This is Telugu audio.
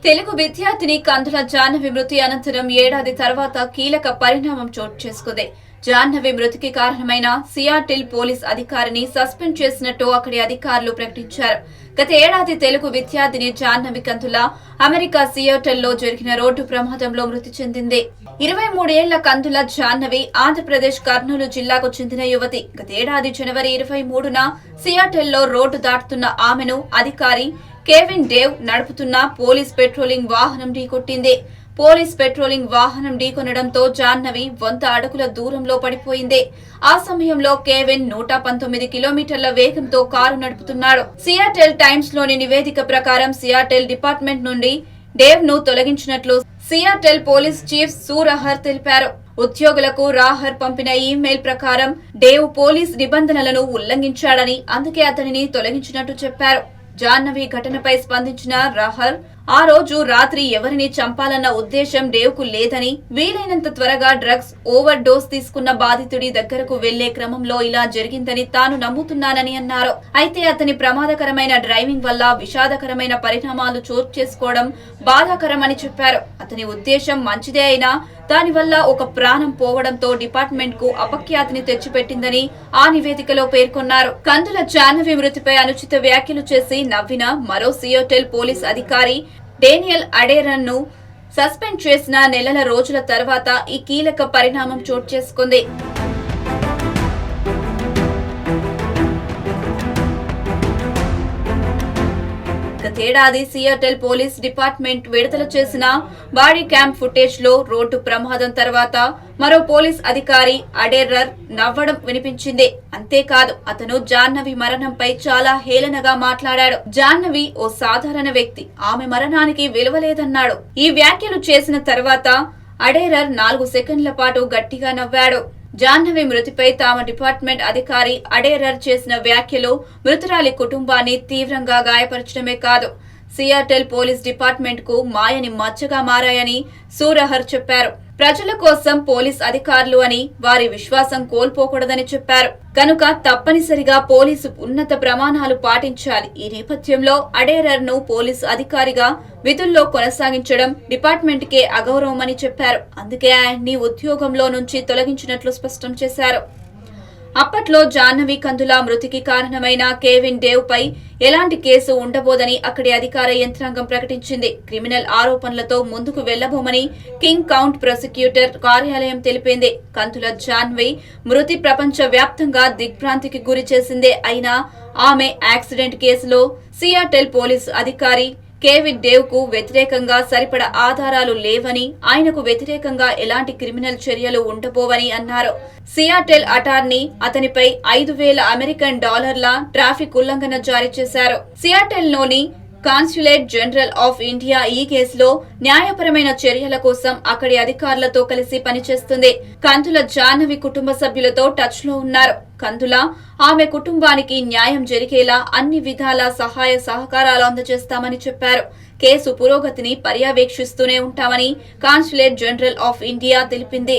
తెలుగు విద్యార్థిని కందుల జాహ్నవి మృతి అనంతరం ఏడాది తర్వాత కీలక పరిణామం చోటు చేసుకుంది. జాహ్నవి మృతికి కారణమైన సియాటిల్ పోలీస్ అధికారిని సస్పెండ్ చేసినట్టు అక్కడి అధికారులు ప్రకటించారు. గత ఏడాది తెలుగు విద్యార్థిని జాహ్నవి కందుల అమెరికా సియాటిల్ లో జరిగిన రోడ్డు ప్రమాదంలో మృతి చెందింది. 23 ఏళ్ల కందుల జాహ్నవి ఆంధ్రప్రదేశ్ కర్నూలు జిల్లాకు చెందిన యువతి. గత ఏడాది జనవరి 23న సియాటిల్ లో రోడ్డు దాటుతున్న ఆమెను అధికారి కేవిన్ డేవ్ నడుపుతున్న పోలీస్ పెట్రోలింగ్ వాహనం ఢీకొట్టింది. పోలీస్ పెట్రోలింగ్ వాహనం ఢీకొనడంతో జాహ్నవి 100 అడుగుల దూరంలో పడిపోయింది. ఆ సమయంలో కేవిన్ 119 కిలోమీటర్ల వేగంతో కారు నడుపుతున్నాడు. సియాటిల్ టైమ్స్ లోని నివేదిక ప్రకారం సియాటిల్ డిపార్ట్మెంట్ నుండి డేవ్ ను తొలగించినట్లు సియాటిల్ పోలీస్ చీఫ్ సూరహర్ తెలిపారు. ఉద్యోగులకు రాహర్ పంపిన ఈమెయిల్ ప్రకారం డేవ్ పోలీస్ నిబంధనలను ఉల్లంఘించాడని, అందుకే అతనిని తొలగించినట్టు చెప్పారు. జాహ్నవి ఘటనపై స్పందించిన రాహర్, ఆ రోజు రాత్రి ఎవరిని చంపాలన్న ఉద్దేశం డేవ్ కు లేదని, వీలైనంత త్వరగా డ్రగ్స్ ఓవర్ డోస్ తీసుకున్న బాధితుడి దగ్గరకు వెళ్లే క్రమంలో ఇలా జరిగిందని తాను నమ్ముతున్నానని అన్నారు. అయితే అతని ప్రమాదకరమైన డ్రైవింగ్ వల్ల విషాదకరమైన పరిణామాలు చోటు చేసుకోవడం బాధాకరమని చెప్పారు. అతని ఉద్దేశం మంచిదే అయినా దానివల్ల ఒక ప్రాణం పోవడంతో డిపార్ట్మెంట్ కు అపఖ్యాతిని తెచ్చిపెట్టిందని ఆ నివేదికలో పేర్కొన్నారు. కందుల జాహ్నవి మృతిపై అనుచిత వ్యాఖ్యలు చేసి నవ్విన మరో సియాటిల్ పోలీస్ అధికారి డేనియల్ అడేరన్ ను సస్పెండ్ చేసిన నెలల రోజుల తర్వాత ఈ కీలక పరిణామం చోటు చేసుకుంది. గతేడాది సియాటిల్ పోలీస్ డిపార్ట్మెంట్ విడుదల చేసిన బాడీ క్యామ్ ఫుటేజ్ లో రోడ్డు ప్రమాదం తర్వాత మరో పోలీస్ అధికారి అడేరర్ నవ్వడం వినిపించింది. అంతేకాదు, అతను జాహ్నవి మరణంపై చాలా హేళనగా మాట్లాడాడు. జాహ్నవి ఓ సాధారణ వ్యక్తి, ఆమె మరణానికి విలువ లేదన్నాడు. ఈ వ్యాఖ్యలు చేసిన తర్వాత అడేరర్ 4 సెకండ్ల పాటు గట్టిగా నవ్వాడు. జాహ్నవి మృతిపై తమ డిపార్ట్మెంట్ అధికారి అడేరర్ చేసిన వ్యాఖ్యలు మృతురాలి కుటుంబాన్ని తీవ్రంగా గాయపరచడమే కాదు, సియాటిల్ పోలీస్ డిపార్ట్మెంట్ కు మాయని మచ్చగా మారాయని సూరహర్ చెప్పారు. ప్రజల కోసం పోలీస్ అధికారులు అని వారి విశ్వాసం కోల్పోకూడదని చెప్పారు. కనుక తప్పనిసరిగా పోలీసు ఉన్నత ప్రమాణాలు పాటించాలి. ఈ నేపథ్యంలో అడేరర్ ను పోలీసు అధికారిగా విధుల్లో కొనసాగించడం డిపార్ట్మెంట్ కే అగౌరవమని చెప్పారు. అందుకే ఆయన్ని ఉద్యోగంలో నుంచి తొలగించినట్లు స్పష్టం చేశారు. అప్పట్లో జాహ్నవి కందుల మృతికి కారణమైన కేవిన్ డేవ్ పై ఎలాంటి కేసు ఉండబోదని అక్కడి అధికార యంత్రాంగం ప్రకటించింది. క్రిమినల్ ఆరోపణలతో ముందుకు వెళ్లబోమని కింగ్ కౌంట్ ప్రాసిక్యూటర్ కార్యాలయం తెలిపింది. కందుల జాహ్నవి మృతి ప్రపంచ వ్యాప్తంగా దిగ్భ్రాంతికి గురి చేసిందే అయినా ఆమె యాక్సిడెంట్ కేసులో సియాటిల్ పోలీసు అధికారి కేవిన్ డేవ్ కు వ్యతిరేకంగా సరిపడ ఆధారాలు లేవని, ఆయనకు వ్యతిరేకంగా ఎలాంటి క్రిమినల్ చర్యలు ఉండబోవని అన్నారు. సియాటిల్ అటార్నీ అతనిపై $5,000 ట్రాఫిక్ ఉల్లంఘన జారీ చేశారు. సియాటిల్ లోని కాన్సులేట్ జనరల్ ఆఫ్ ఇండియా ఈ కేసులో న్యాయపరమైన చర్యల కోసం అక్కడి అధికారులతో కలిసి పనిచేస్తుంది. కందుల జాహ్నవి కుటుంబ సభ్యులతో టచ్ లో ఉన్నారు. కందుల, ఆమె కుటుంబానికి న్యాయం జరిగేలా అన్ని విధాల సహాయ సహకారాలు అందజేస్తామని చెప్పారు. కేసు పురోగతిని పర్యవేక్షిస్తూనే ఉంటామని కాన్సులేట్ జనరల్ ఆఫ్ ఇండియా తెలిపింది.